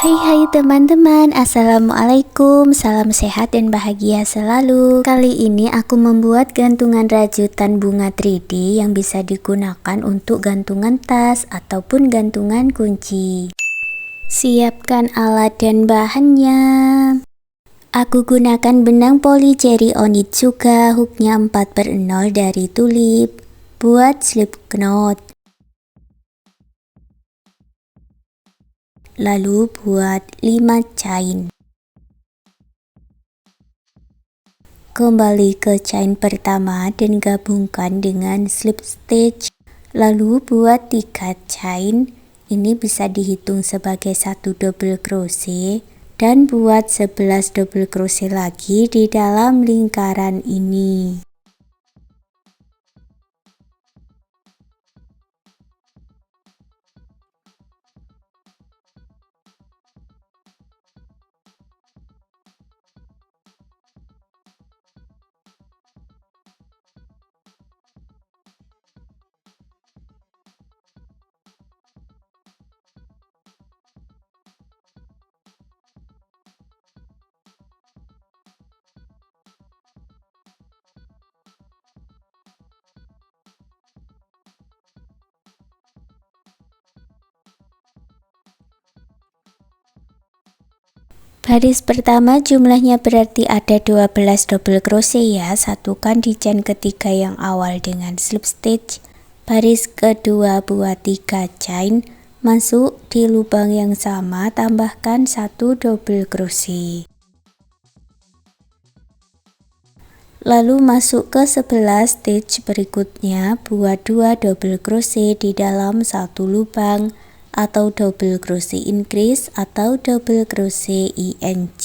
Hai teman-teman, assalamualaikum, salam sehat dan bahagia selalu. Kali ini aku membuat gantungan rajutan bunga 3D yang bisa digunakan untuk gantungan tas ataupun gantungan kunci. Siapkan alat dan bahannya. Aku gunakan benang poli cherry Onitsuka, hooknya 4/0 dari Tulip, buat slip knot. Lalu buat 5 chain. Kembali ke chain pertama dan gabungkan dengan slip stitch. Lalu buat 3 chain. Ini bisa dihitung sebagai 1 double crochet dan buat 11 double crochet lagi di dalam lingkaran ini. Baris pertama jumlahnya berarti ada 12 double crochet ya, satukan di chain ketiga yang awal dengan slip stitch. Baris kedua buat 3 chain, masuk di lubang yang sama, tambahkan 1 double crochet. Lalu masuk ke 11 stitch berikutnya, buat 2 double crochet di dalam satu lubang, atau double crochet increase atau double crochet INC.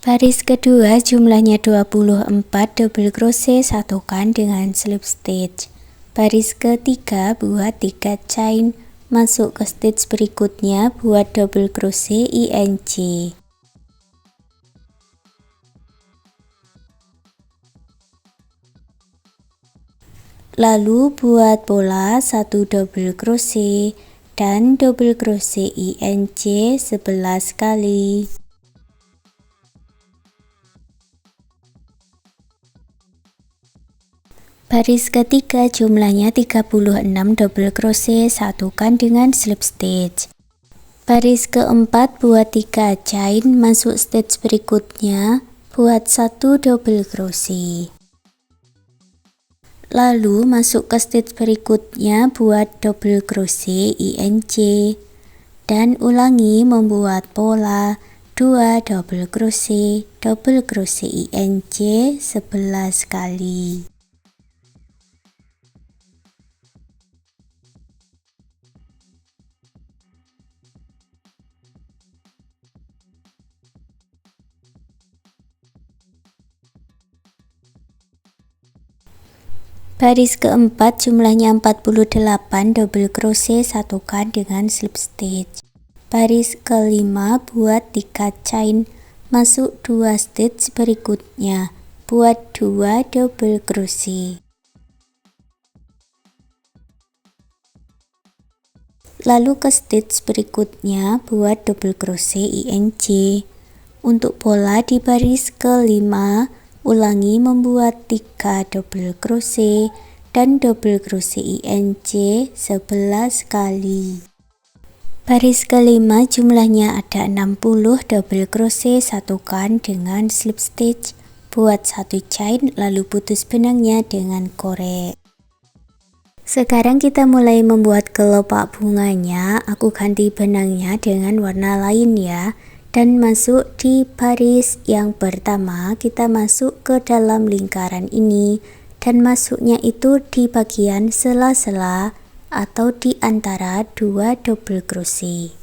Baris kedua jumlahnya 24 double crochet, satukan dengan slip stitch. Baris ketiga buat 3 chain, masuk ke stitch berikutnya, buat double crochet INC. Lalu buat pola 1 double crochet dan double crochet INC 11 kali. Baris ketiga jumlahnya 36 double crochet, satukan dengan slip stitch. Baris keempat buat 3 chain, masuk stitch berikutnya, buat 1 double crochet. Lalu masuk ke stitch berikutnya, buat double crochet INC. Dan ulangi membuat pola 2 double crochet INC 11 kali. Baris keempat jumlahnya 48 double crochet, satukan dengan slip stitch. Baris kelima buat 3 chain, masuk 2 stitch berikutnya, buat 2 double crochet. Lalu ke stitch berikutnya, buat double crochet INC. Untuk pola di baris kelima, ulangi membuat 3 double crochet dan double crochet INC 11 kali. Baris kelima jumlahnya ada 60 double crochet, satukan dengan slip stitch, buat 1 chain lalu putus benangnya dengan korek. Sekarang kita mulai membuat kelopak bunganya. Aku ganti benangnya dengan warna lain ya. Dan masuk di baris yang pertama, kita masuk ke dalam lingkaran ini, dan masuknya itu di bagian sela-sela atau di antara 2 double crochet.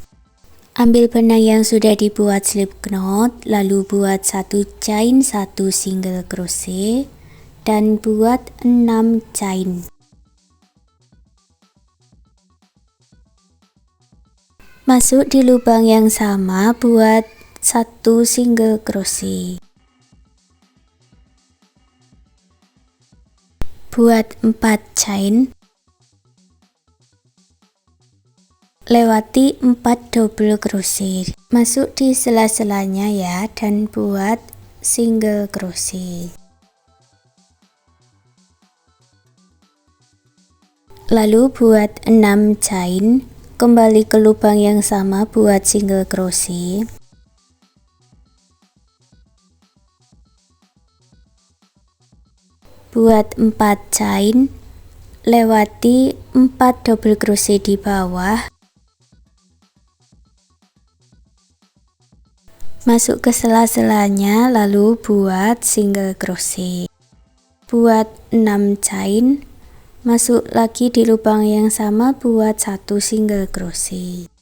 Ambil benang yang sudah dibuat slip knot, lalu buat 1 chain 1 single crochet dan buat 6 chain. Masuk di lubang yang sama, buat 1 single crochet. Buat 4 chain, lewati 4 double crochet, masuk di sela-selanya ya, dan buat single crochet. Lalu buat 6 chain, kembali ke lubang yang sama buat single crochet. Buat 4 chain, lewati 4 double crochet di bawah, masuk ke sela-selanya, lalu buat single crochet. Buat 6 chain, masuk lagi di lubang yang sama buat 1 single crochet.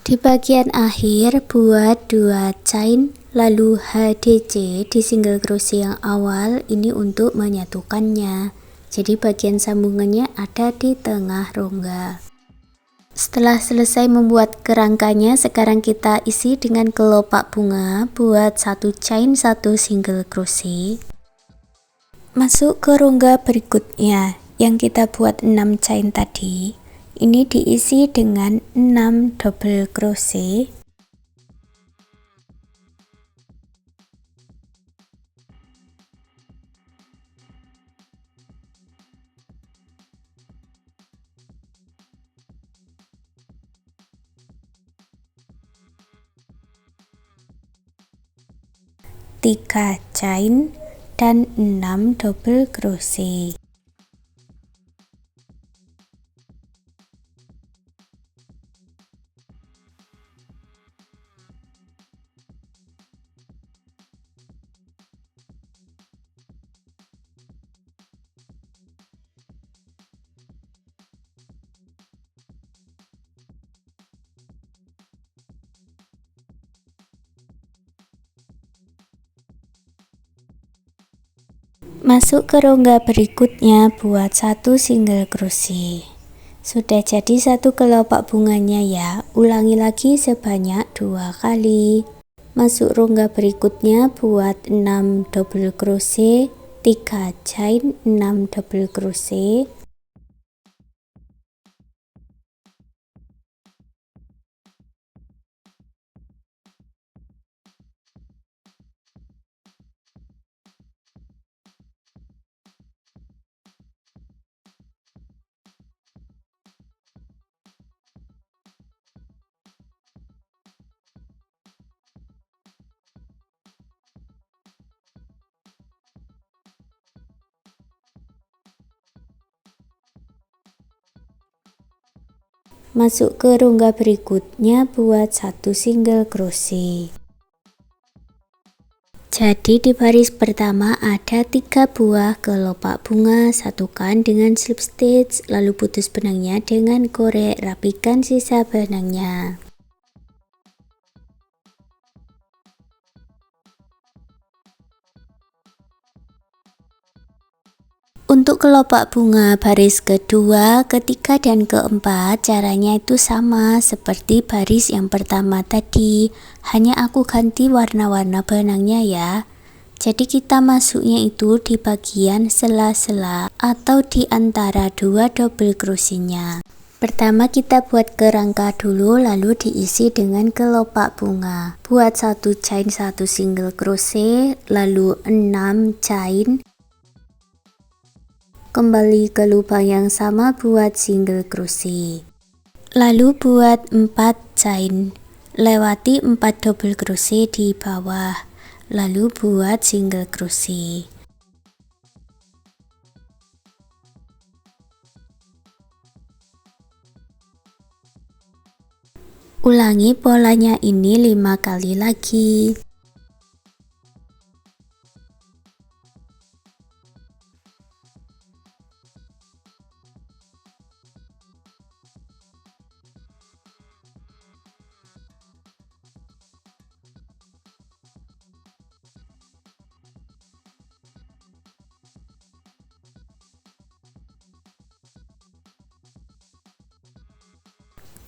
Di bagian akhir buat 2 chain, lalu HDC di single crochet yang awal, ini untuk menyatukannya. Jadi bagian sambungannya ada di tengah rongga. Setelah selesai membuat kerangkanya, sekarang kita isi dengan kelopak bunga. Buat 1 chain 1 single crochet, masuk ke rongga berikutnya yang kita buat 6 chain tadi. Ini diisi dengan 6 double crochet. Tiga chain dan 6 double crochet. Masuk ke rongga berikutnya buat 1 single crochet. Sudah jadi 1 kelopak bunganya ya, ulangi lagi sebanyak 2 kali. Masuk rongga berikutnya buat 6 double crochet, 3 chain, 6 double crochet. Masuk ke rongga berikutnya buat 1 single crochet. Jadi di baris pertama ada 3 buah kelopak bunga, satukan dengan slip stitch, lalu putus benangnya dengan korek, rapikan sisa benangnya. Untuk kelopak bunga baris kedua, ketiga, dan keempat caranya itu sama seperti baris yang pertama tadi, hanya aku ganti warna-warna benangnya ya. Jadi kita masuknya itu di bagian sela-sela atau di antara 2 double crochetnya. Pertama kita buat kerangka dulu, lalu diisi dengan kelopak bunga. Buat 1 chain 1 single crochet, lalu 6 chain. Kembali ke lubang yang sama buat single crochet. Lalu buat 4 chain, lewati 4 double crochet di bawah, lalu buat single crochet. Ulangi polanya ini 5 kali lagi.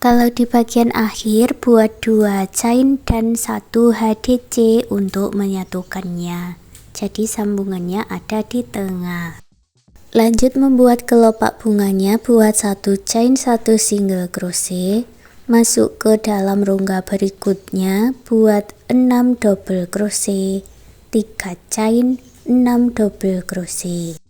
Kalau di bagian akhir, buat 2 chain dan 1 HDC untuk menyatukannya. Jadi sambungannya ada di tengah. Lanjut membuat kelopak bunganya, buat 1 chain 1 single crochet, masuk ke dalam rongga berikutnya, buat 6 double crochet, 3 chain, 6 double crochet.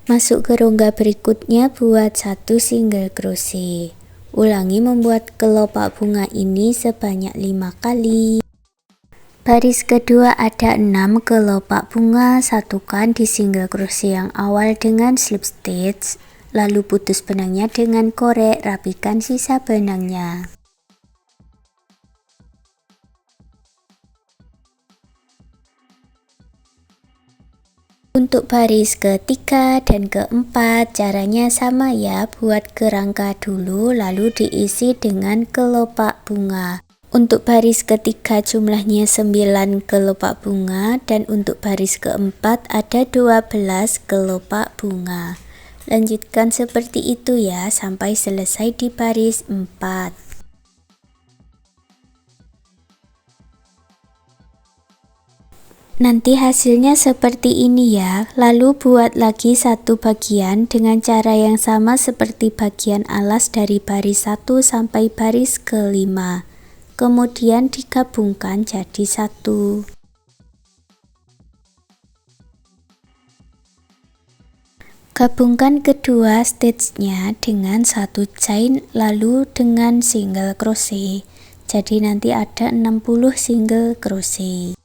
Masuk ke rongga berikutnya, buat 1 single crochet. Ulangi membuat kelopak bunga ini sebanyak 5 kali. Baris kedua ada 6 kelopak bunga, satukan di single crochet yang awal dengan slip stitch, lalu putus benangnya dengan korek, rapikan sisa benangnya. Untuk baris ketiga dan keempat caranya sama ya, buat kerangka dulu lalu diisi dengan kelopak bunga. Untuk baris ketiga jumlahnya 9 kelopak bunga dan untuk baris keempat ada 12 kelopak bunga. Lanjutkan seperti itu ya sampai selesai di baris 4. Nanti hasilnya seperti ini ya, lalu buat lagi satu bagian dengan cara yang sama seperti bagian alas dari baris 1 sampai baris ke-5, kemudian digabungkan jadi satu. Gabungkan kedua stitchnya dengan 1 chain lalu dengan single crochet, jadi nanti ada 60 single crochet.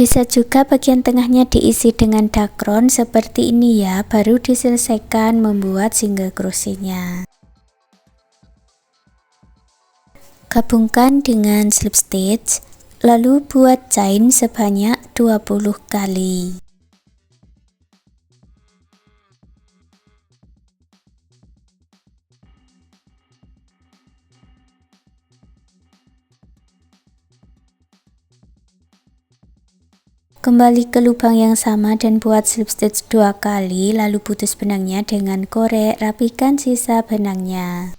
Bisa juga bagian tengahnya diisi dengan dakron seperti ini ya, baru diselesaikan membuat single crochetnya. Gabungkan dengan slip stitch, lalu buat chain sebanyak 20 kali. Kembali ke lubang yang sama dan buat slip stitch 2 kali, lalu putus benangnya dengan korek, rapikan sisa benangnya.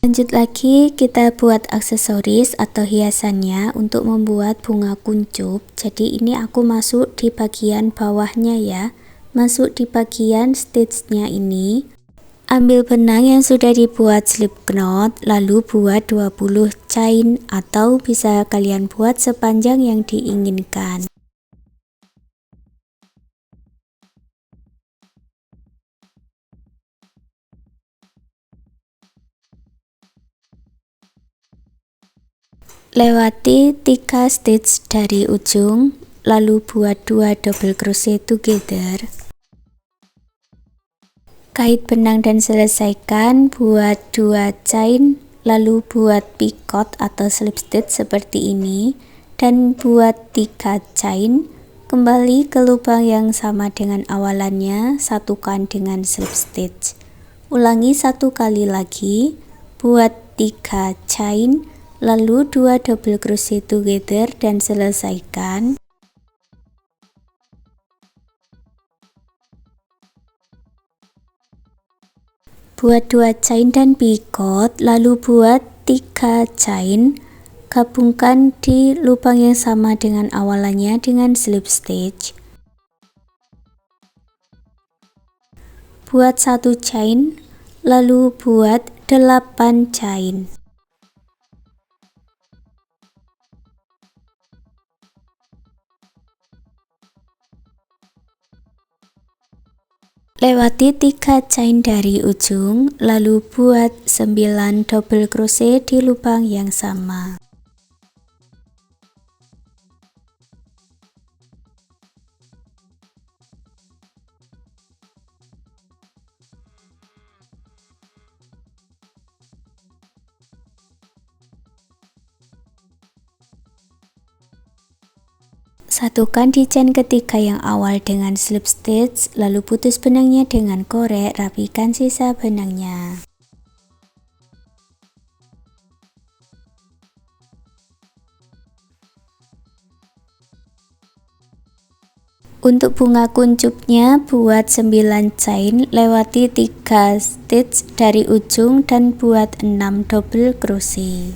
Lanjut lagi, kita buat aksesoris atau hiasannya untuk membuat bunga kuncup. Jadi ini aku masuk di bagian bawahnya ya, masuk di bagian stitchnya ini, ambil benang yang sudah dibuat slip knot, lalu buat 20 chain atau bisa kalian buat sepanjang yang diinginkan. Lewati 3 stitch dari ujung, lalu buat 2 double crochet together. Kait benang dan selesaikan, buat 2 chain, lalu buat picot atau slip stitch seperti ini, dan buat 3 chain. Kembali ke lubang yang sama dengan awalannya, satukan dengan slip stitch. Ulangi 1 kali lagi, buat 3 chain, lalu 2 double crochet together dan selesaikan. Buat 2 chain dan picot, lalu buat 3 chain. Gabungkan di lubang yang sama dengan awalannya dengan slip stitch. Buat 1 chain, lalu buat 8 chain. Lewati 3 chain dari ujung, lalu buat 9 double crochet di lubang yang sama. Satukan di chain ketiga yang awal dengan slip stitch, lalu putus benangnya dengan korek, rapikan sisa benangnya. Untuk bunga kuncupnya, buat 9 chain, lewati 3 stitch dari ujung dan buat 6 double crochet.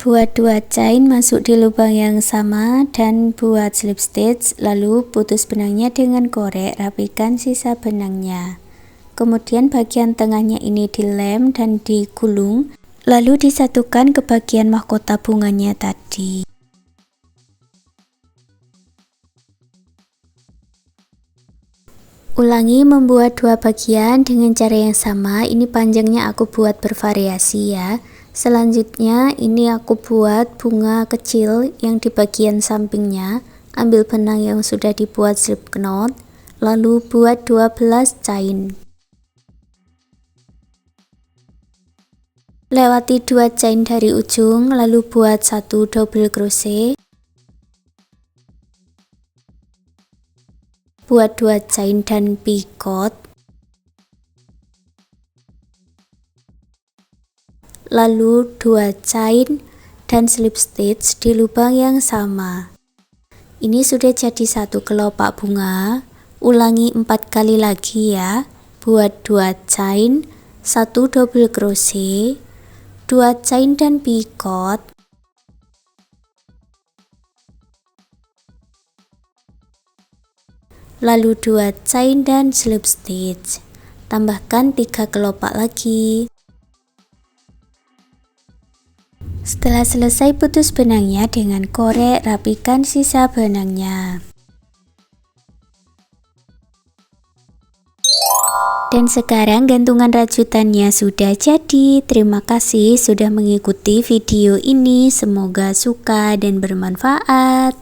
Buat 2 chain masuk di lubang yang sama dan buat slip stitch, lalu putus benangnya dengan korek, rapikan sisa benangnya. Kemudian bagian tengahnya ini dilem dan digulung, lalu disatukan ke bagian mahkota bunganya tadi. Ulangi membuat 2 bagian dengan cara yang sama. Ini panjangnya aku buat bervariasi ya. Selanjutnya ini aku buat bunga kecil yang di bagian sampingnya. Ambil benang yang sudah dibuat slip knot, lalu buat 12 chain. Lewati 2 chain dari ujung, lalu buat 1 double crochet. Buat 2 chain dan picot. Lalu 2 chain dan slip stitch di lubang yang sama. Ini sudah jadi satu kelopak bunga. Ulangi 4 kali lagi ya. Buat 2 chain, 1 double crochet, 2 chain dan picot. Lalu 2 chain dan slip stitch. Tambahkan 3 kelopak lagi. Setelah selesai, putus benangnya dengan korek, rapikan sisa benangnya. Dan sekarang gantungan rajutannya sudah jadi. Terima kasih sudah mengikuti video ini. Semoga suka dan bermanfaat.